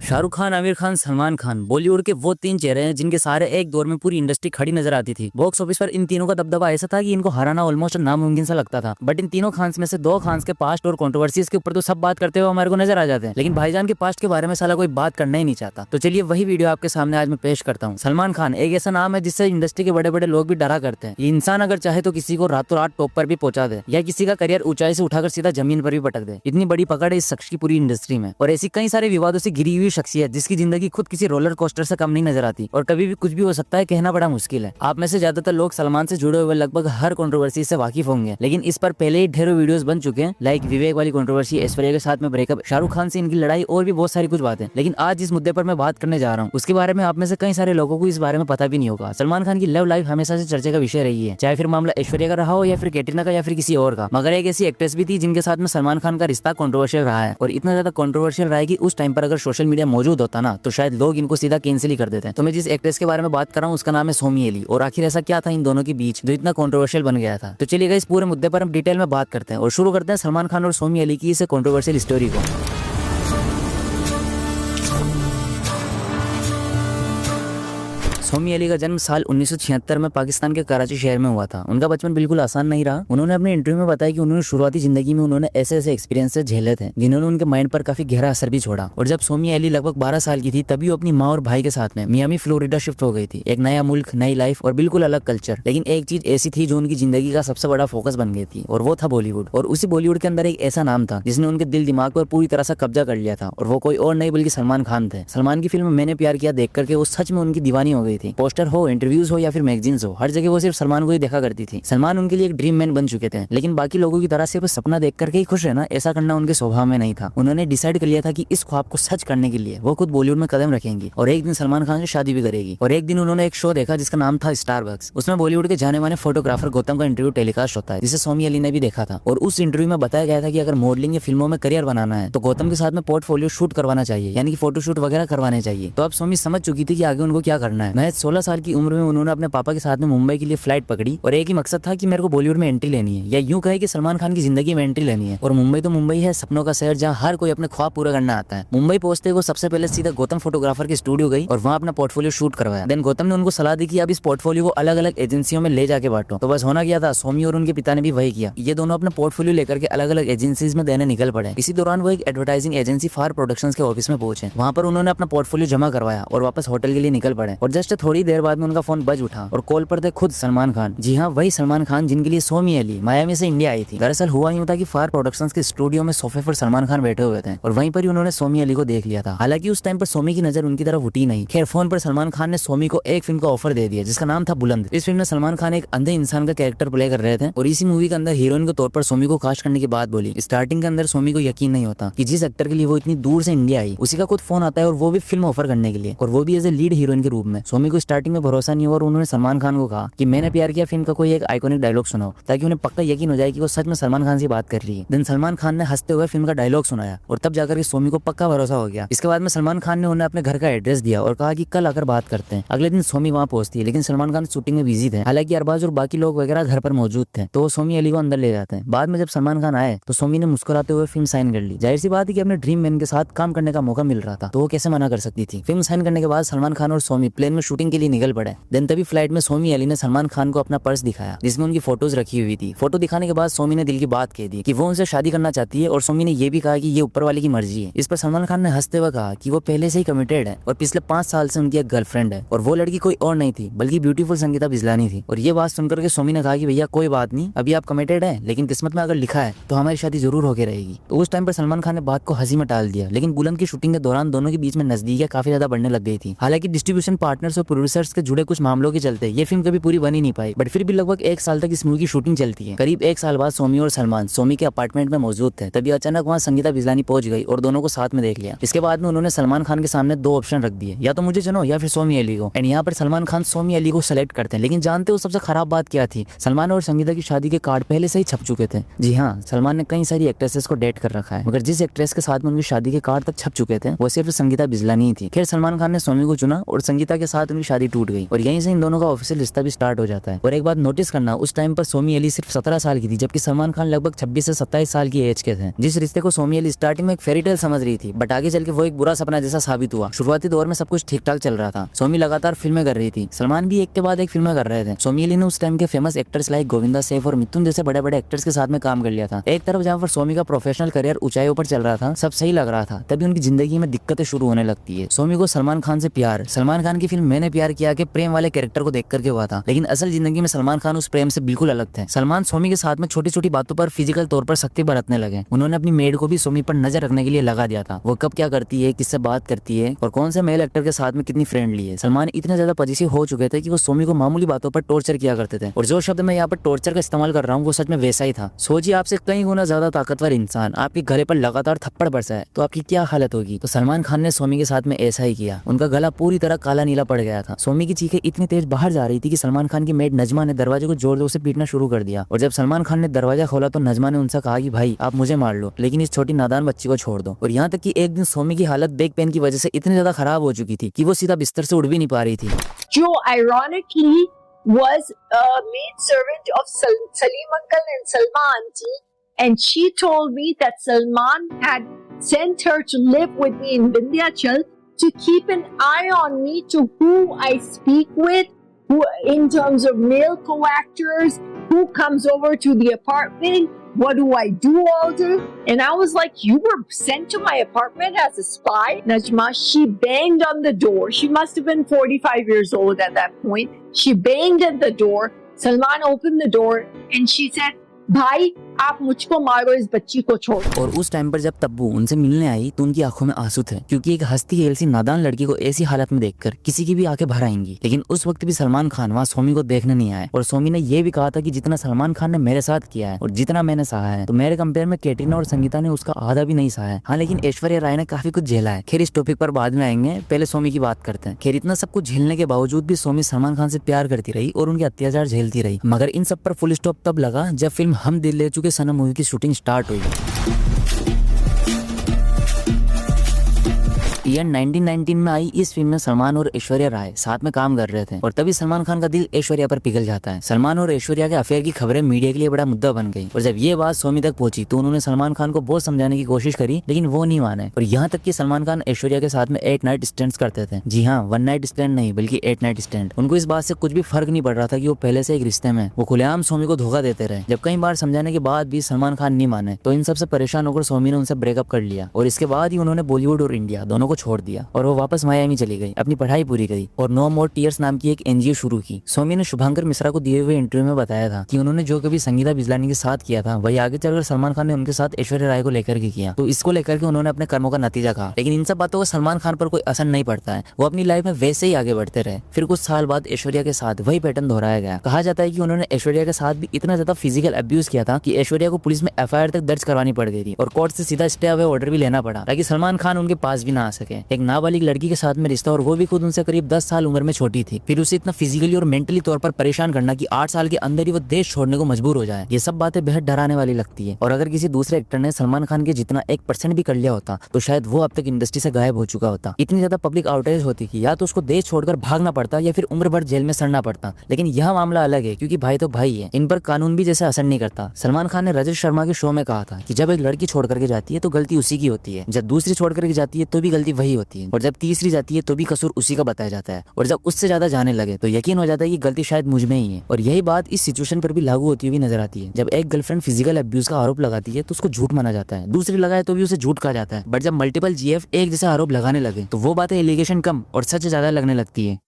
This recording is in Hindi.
शाहरुख खान, आमिर खान, सलमान खान बॉलीवुड के वो तीन चेहरे हैं जिनके सहारे एक दौर में पूरी इंडस्ट्री खड़ी नजर आती थी। बॉक्स ऑफिस पर इन तीनों का दबदबा ऐसा था कि इनको हराना ऑलमोस्ट नामुमकिन सा लगता था। बट इन तीनों खान्स में से दो खान्स के पास्ट और कंट्रोवर्सीज के ऊपर तो सब बात करते हुए हमारे को नजर आ जाते हैं, लेकिन भाईजान के पास्ट के बारे में साला कोई बात करना ही नहीं चाहता। तो चलिए वही वीडियो आपके सामने आज मैं पेश करता हूँ। सलमान खान एक ऐसा नाम है जिससे इंडस्ट्री के बड़े बड़े लोग भी डरा करते हैं। ये इंसान अगर चाहे तो किसी को रातों रात टॉप पर भी पहुंचा दे या किसी का करियर ऊंचाई से उठाकर सीधा जमीन पर भी पटक दे। इतनी बड़ी पकड़ है इस शख्स की पूरी इंडस्ट्री में। और ऐसी कई सारे विवादों से घिरी हुई शख्सियत जिसकी जिंदगी खुद किसी रोलर कोस्टर से कम नहीं नजर आती और कभी भी कुछ भी हो सकता है, कहना बड़ा मुश्किल है। आप में से ज्यादातर लोग सलमान से जुड़े हुए लगभग हर कंट्रोवर्सी से वाकिफ होंगे, लेकिन इस पर पहले ही ढेरों वीडियोस बन चुके हैं, लाइक विवेक वाली कंट्रोवर्सी, ऐश्वर्या के साथ में ब्रेकअप, शाहरुख खान से इनकी लड़ाई और भी बहुत सारी कुछ बातें। लेकिन आज जिस मुद्दे पर मैं बात करने जा रहा हूँ उसके बारे में आप में से कई सारे लोगों को इस बारे में पता भी नहीं होगा। सलमान खान की लव लाइफ हमेशा से चर्चा का विषय रही है, चाहे फिर मामला ऐश्वर्या का रहा हो या फिर कैटरीना का या फिर किसी और का। मगर एक ऐसी एक्ट्रेस भी थी जिनके साथ में सलमान खान का रिश्ता कंट्रोवर्शियल रहा है, और इतना ज्यादा कंट्रोवर्शियल रहा है कि उस टाइम पर अगर सोशल मीडिया मौजूद होता ना तो शायद लोग इनको सीधा कैंसिल ही कर देते हैं। तो मैं जिस एक्ट्रेस के बारे में बात कर रहा हूँ उसका नाम है सोमी अली। और आखिर ऐसा क्या था इन दोनों के बीच जो इतना कंट्रोवर्शियल बन गया था? तो चलिए इस पूरे मुद्दे पर हम डिटेल में बात करते हैं और शुरू करते हैं सलमान खान और सोमी अली की इस कंट्रोवर्शियल स्टोरी को। सोमी अली का जन्म साल 1976 में पाकिस्तान के कराची शहर में हुआ था। उनका बचपन बिल्कुल आसान नहीं रहा। उन्होंने अपने इंटरव्यू में बताया कि उन्होंने शुरुआती जिंदगी में उन्होंने ऐसे ऐसे एक्सपीरियंसेस झेले थे जिन्होंने उनके माइंड पर काफी गहरा असर भी छोड़ा। और जब सोमी अली लगभग 12 साल की थी तभी वो अपनी माँ और भाई के साथ में मियामी फ्लोरिडा शिफ्ट हो गई थी। एक नया मुल्क, नई लाइफ और बिल्कुल अलग कल्चर। लेकिन एक चीज ऐसी थी जो उनकी जिंदगी का सबसे बड़ा फोकस बन गई थी और वो था बॉलीवुड। और उसी बॉलीवुड के अंदर एक ऐसा नाम था जिसने उनके दिल दिमाग पर पूरी तरह से कब्जा कर लिया था, और वो कोई और नहीं बल्कि सलमान खान थे। सलमान की फिल्म मैंने प्यार किया देख करके वो सच में उनकी दीवानी हो गई थी। पोस्टर हो, इंटरव्यूज हो या फिर मैगजीन्स हो, हर जगह वो सिर्फ सलमान को ही देखा करती थी। सलमान उनके लिए एक ड्रीम मैन बन चुके थे, लेकिन बाकी लोगों की तरह सिर्फ सपना देख करके ही खुश रहना, ऐसा करना उनके स्वभाव में नहीं था। उन्होंने डिसाइड कर लिया था कि इस ख्वाब को सच करने के लिए वो खुद बॉलीवुड में कदम रखेंगी और एक दिन सलमान खान से शादी भी करेगी। और एक दिन उन्होंने एक शो देखा जिसका नाम था स्टारबक्स। उसमें बॉलीवुड के जाने माने फोटोग्राफर गौतम का इंटरव्यू टेलीकास्ट होता है, जिसे सोमी अली ने भी देखा था। और उस इंटरव्यू में बताया गया था कि अगर मॉडलिंग या फिल्मों में करियर बनाना है तो गौतम के साथ में पोर्टफोलियो शूट करवाना चाहिए, यानी कि फोटोशूट वगैरह करवाने चाहिए। तो अब सोमी समझ चुकी थी कि आगे उनको क्या करना है। महज 16 साल की उम्र में उन्होंने अपने पापा के साथ में मुंबई के लिए फ्लाइट पकड़ी और एक ही मकसद था कि मेरे को बॉलीवुड में एंट्री लेनी है, या यूं कहे कि सलमान खान की जिंदगी में एंट्री लेनी है। और मुंबई तो मुंबई है, सपनों का शहर जहां हर कोई अपने ख्वाब पूरा करना आता है। मुंबई पहुंचते वो सबसे पहले सीधा गौतम फोटोग्राफर के स्टूडियो गई और वहां अपना पोर्टफोलियो शूट करवाया। देन गौतम ने उनको सलाह दी कि अब इस पोर्टफोलियो को अलग अलग एजेंसियों में ले जाके बांटो। तो बस होना क्या था, सोमी और उनके पिता ने भी वही किया। ये दोनों अपना पोर्टफोलियो लेकर के अलग अलग एजेंसीज में देने निकल पड़े। इसी दौरान वो एक एडवर्टाइजिंग एजेंसी फार प्रोडक्शंस के ऑफिस में पहुंचे। वहां पर उन्होंने अपना पोर्टफोलियो जमा करवाया और वापस होटल के लिए निकल पड़े। और जस्ट थोड़ी देर बाद में उनका फोन बज उठा और कॉल पर थे खुद सलमान खान। जी हाँ, वही सलमान खान जिनके लिए सोमी अली मायामी से इंडिया आई थी। दरअसल हुआ यूं था कि फार प्रोडक्शंस के स्टूडियो में सोफे पर सलमान खान बैठे हुए थे और वहीं पर ही उन्होंने सोमी अली को देख लिया था। हालांकि उस टाइम पर सोमी की नजर उनकी तरफ उठी नहीं। खैर, फोन पर सलमान खान ने सोमी को एक फिल्म का ऑफर दे दिया जिसका नाम था बुलंद। इस फिल्म में सलमान खान एक अंधे इंसान का कैरेक्टर प्ले कर रहे थे और इसी मूवी के अंदर हीरोइन के तौर पर सोमी को कास्ट करने की बात बोली। स्टार्टिंग के अंदर सोमी को यकीन नहीं होता कि जिस एक्टर के लिए वो इतनी दूर से इंडिया आई उसी का खुद फोन आता है और वो भी फिल्म ऑफर करने के लिए, और वो भी एज ए लीड हीरोइन के रूप में। सोमी को स्टार्टिंग में भरोसा नहीं हुआ और उन्होंने सलमान खान को कहा कि मैंने प्यार किया फिल्म का कोई एक आइकॉनिक डायलॉग सुनाओ, ताकि उन्हें पक्का यकीन हो जाए कि वो सच में सलमान खान से बात कर रही है। देन सलमान खान ने हंसते हुए फिल्म का डायलॉग सुनाया और तब जाकर के सोमी को पक्का भरोसा हो गया। इसके बाद में सलमान खान ने उन्हें अपने घर का एड्रेस दिया और कहा कि कल आकर बात करते हैं। अगले दिन सोमी वहां पहुंचती है, लेकिन सलमान खान शूटिंग में बिजी थे। हालांकि अरबाज और बाकी लोग वगैरह घर पर मौजूद थे, तो वो सोमी अली को अंदर ले जाते हैं। बाद में जब सलमान खान आए तो सोमी ने मुस्कुराते हुए फिल्म साइन कर ली। जाहिर सी बात है कि अपने ड्रीम मैन के साथ काम करने का मौका मिल रहा था, तो वो कैसे मना कर सकती थी। फिल्म साइन करने के बाद सलमान खान और सोमी प्लेन में शूटिंग के लिए निकल पड़े। देन तभी फ्लाइट में सोमी अली ने सलमान खान को अपना पर्स दिखाया जिसमें उनकी फोटोज रखी हुई थी। फोटो दिखाने के बाद सोमी ने दिल की बात कह दी कि वो उनसे शादी करना चाहती है, और सोमी ने ये भी कहा कि ये ऊपर वाले की मर्जी है। इस पर सलमान खान ने हंसते हुए कहा कि वो पहले से ही कमिटेड है और पिछले 5 साल से उनकी एक गर्लफ्रेंड है, और वो लड़की कोई और नहीं थी बल्कि ब्यूटीफुल संगीता बिजलानी थी। और ये बात सुनकर के सोमी ने कहा कि भैया कोई बात नहीं, अभी आप कमिटेड है, लेकिन किस्मत में अगर लिखा है तो हमारी शादी जरूर होके रहेगी। तो उस टाइम पर सलमान खान ने बात को हंसी में टाल दिया, लेकिन बुलंद की शूटिंग के दौरान दोनों के बीच में नजदीकियां काफी ज्यादा बढ़ने लग गई थी। हालांकि डिस्ट्रीब्यूशन पार्टनर्स और प्रोड्यूसर्स के जुड़े कुछ मामलों के चलते ये फिल्म कभी पूरी बन ही नहीं पाई। बट फिर भी लगभग 1 साल तक इस मूवी की शूटिंग चलती है। करीब 1 साल बाद सोमी और सलमान सोमी के अपार्टमेंट में मौजूद थे, तभी अचानक वहाँ संगीता बिजलानी पहुंच गई और दोनों को साथ में देख लिया। इसके बाद में उन्होंने सलमान खान के सामने 2 ऑप्शन रख दिए, या तो मुझे चुनो या फिर सोमी अली को। एंड यहाँ पर सलमान खान सोमी अली को सेलेक्ट करते हैं। लेकिन जानते हो सबसे खराब बात क्या थी? सलमान और संगीता की शादी के कार्ड पहले से ही छप चुके थे। जी हाँ, सलमान ने कई सारी एक्ट्रेसेस को डेट कर रखा है, मगर जिस एक्ट्रेस के साथ में उनकी शादी के कार्ड तक छप चुके थे वो सिर्फ संगीता बिजलानी ही थी। खैर, सलमान खान ने सोमी को चुना और संगीता के साथ उनकी शादी टूट गई और यहीं से इन दोनों का ऑफिशियल रिश्ता भी स्टार्ट हो जाता है। और एक बात नोटिस करना, उस टाइम पर सोमी अली सिर्फ 17 साल की थी, जबकि सलमान खान लगभग 26 से 27 साल की एज के थे। जिस रिश्ते को सोमी अली स्टार्टिंग में एक फेरी टेल समझ रही थी, बट आगे चल के वो एक बुरा सपना जैसा साबित हुआ। शुरुआती दौर में सब कुछ ठीक ठाक चल रहा था, सोमी लगातार फिल्में कर रही थी, सलमान भी एक के बाद एक फिल्में कर रहे थे। सोमी अली ने उस टाइम के famous actors like Govinda Saif और मिथुन जैसे बड़े बड़े एक्टर्स के साथ में काम कर लिया था। एक तरफ जहाँ पर सोमी का प्रोफेशनल करियर ऊंचाइयों पर चल रहा था, सब सही लग रहा था, तभी उनकी जिंदगी में दिक्कतें शुरू होने लगती है। सोमी को सलमान खान से प्यार, सलमान खान की फिल्म मैंने प्यार किया के प्रेम वाले कैरेक्टर को देख करके हुआ था, लेकिन असल जिंदगी में सलमान खान उस प्रेम से बिल्कुल अलग थे। सलमान सोमी के साथ में छोटी छोटी बातों पर फिजिकल तौर पर सख्ती बरतने लगे। उन्होंने अपनी मेड को भी सोमी पर नजर रखने के लिए लगा दिया था, वो कब क्या करती है, किससे बात करती है और कौन से मेल एक्टर के साथ में कितनी फ्रेंडली है। सलमान इतने ज्यादा पॉजिटिव हो चुके थे कि वो सोमी को मामूली बातों पर टॉर्चर किया करते थे। और जो शब्द मैं यहाँ पर टॉर्चर का इस्तेमाल कर रहा हूँ वो सच में वैसा ही था। सोचिए आपसे कई गुना ज्यादा ताकतवर इंसान आपके गले पर लगातार थप्पड़ बरसाए तो आपकी क्या हालत होगी। तो सलमान खान ने सोमी के साथ में ऐसा ही किया। उनका गला पूरी तरह काला नीला पड़ गया था। सोमी की चीखें इतनी तेज बाहर जा रही थी कि सलमान खान की मेड नजमा ने दरवाजे को जोर जोर से पीटना शुरू कर दिया। और जब सलमान खान ने दरवाजा खोला तो नजमा ने उनसे कहा कि भाई आप मुझे मार लो, लेकिन इस छोटी नादान बच्ची को छोड़ दो। और यहाँ तक कि एक दिन सोमी की हालत बैक पेन की वजह से इतनी ज्यादा खराब हो चुकी थी कि वो सीधा बिस्तर से उठ भी नहीं पा रही थी। जो ironically was a maid servant of Salim uncle and Salma auntie, and she told me that Salman had sent her to live with me in Vindhyachal to keep an eye on me, to who I speak with, who in terms of male co-actors, who comes over to the apartment, what do I do all day? And I was like, you were sent to my apartment as a spy? Najma, she banged on the door. She must have been 45 years old at that point. She banged at the door. Salman opened the door and she said, भाई आप मुझको मारो, इस बच्ची को छोड़ो। और उस टाइम पर जब तब्बू उनसे मिलने आई तो उनकी आंखों में आंसू थे, क्योंकि एक हंसती खेल सी नादान लड़की को ऐसी हालत में देखकर किसी की भी आंखें भर आएंगी। लेकिन उस वक्त भी सलमान खान वहाँ सोमी को देखने नहीं आए। और सोमी ने यह भी कहा था कि जितना सलमान खान ने मेरे साथ किया है और जितना मैंने सहा है, तो मेरे कंपेयर में कैटरीना और संगीता ने उसका आधा भी नहीं सहा है। हाँ, लेकिन ऐश्वर्या राय ने काफी कुछ झेला है। खैर इस टॉपिक पर बाद में आएंगे, पहले सोमी की बात करते हैं। खैर इतना सब कुछ झेलने के बावजूद भी सोमी सलमान खान से प्यार करती रही और उनके अत्याचार झेलती रही। मगर इन सब पर फुल स्टॉप तब लगा जब फिल्म हम दिल ले चुके सनम मूवी की शूटिंग स्टार्ट हुई। ईयर 1919 में आई इस फिल्म में सलमान और ऐश्वर्या राय साथ में काम कर रहे थे और तभी सलमान खान का दिल ऐश्वर्या पर पिघल जाता है। सलमान और ऐश्वर्या के अफेयर की खबरें मीडिया के लिए बड़ा मुद्दा बन गई और जब ये बात सोमी तक पहुंची तो उन्होंने सलमान खान को बहुत समझाने की कोशिश करी, लेकिन वो नहीं माने। और यहाँ तक कि सलमान खान ऐश्वर्या के साथ में 8 नाइट स्टैंड्स करते थे। जी हाँ, 1 नाइट स्टैंड नहीं बल्कि 8 नाइट स्टैंड। उनको इस बात से कुछ भी फर्क नहीं पड़ रहा था कि वो पहले से एक रिश्ते में, वो खुलेआम सोमी को धोखा देते रहे। जब कई बार समझाने के बाद भी सलमान खान नहीं माने तो इन सबसे परेशान होकर सोमी ने उनसे ब्रेकअप कर लिया और इसके बाद ही उन्होंने बॉलीवुड और इंडिया दोनों को छोड़ दिया और वो वापस मायामी चली गई, अपनी पढ़ाई पूरी करी और नो मोर टीयर्स नाम की एक एनजीओ शुरू की। सोमी ने शुभंकर मिश्रा को दिए हुए इंटरव्यू में बताया था कि उन्होंने जो कभी संगीता बिजलानी के साथ किया था वही आगे चलकर सलमान खान ने उनके साथ ऐश्वर्या राय को लेकर के किया। तो इसको लेकर के उन्होंने अपने कर्मों का नतीजा कहा। लेकिन इन सब बातों का सलमान खान पर कोई असर नहीं पड़ता है, वो अपनी लाइफ में वैसे ही आगे बढ़ते रहे। फिर कुछ साल बाद ऐश्वर्या के साथ वही पैटर्न दोहराया गया। कहा जाता है कि उन्होंने ऐश्वर्या के साथ भी इतना ज्यादा फिजिकल अब्यूज किया था कि ऐश्वर्या को पुलिस में एफआईआर तक दर्ज करवानी पड़ गई थी और कोर्ट से सीधा स्टे अवे ऑर्डर भी लेना पड़ा ताकि सलमान खान उनके पास भी ना आ सके। एक नाबालिग लड़की के साथ में रिश्ता और वो भी खुद उनसे करीब 10 साल उम्र में छोटी थी, फिर उसे इतना फिजिकली और मेंटली तौर पर परेशान करना कि 8 साल के अंदर ही वो देश छोड़ने को मजबूर हो जाए। ये सब बातें बेहद डराने वाली लगती है और अगर किसी दूसरे एक्टर ने सलमान खान के जितना 1% भी कर लिया होता तो शायद वो अब तक इंडस्ट्री से गायब हो चुका होता। इतनी ज्यादा पब्लिक आउटरीच होती कि या तो उसको देश छोड़कर भागना पड़ता या फिर उम्र भर जेल में सड़ना पड़ता। लेकिन यह मामला अलग है क्योंकि भाई तो भाई है, इन पर कानून भी जैसे असर नहीं करता। सलमान खान ने रजत शर्मा के शो में कहा था कि जब एक लड़की छोड़ करके जाती है तो गलती उसी की होती है, जब दूसरी छोड़ करके जाती है तो भी गलती वही होती है और जब तीसरी जाती है तो भी कसूर उसी का बताया जाता है। और जब उससे ज्यादा जाने लगे तो यकीन हो जाता है कि गलती शायद मुझ में ही है। और यही बात इस सिचुएशन पर भी लागू होती हुई नजर आती है। जब एक गर्लफ्रेंड फिजिकल अब्यूज का आरोप लगाती है तो उसको झूठ माना जाता है, दूसरी लगाए तो भी उसे झूठ कहा जाता है। बट जब मल्टीपल जीएफ एक जैसे आरोप लगाने लगे तो वो बातें एलिगेशन कम और सच ज्यादा लगने लगती है।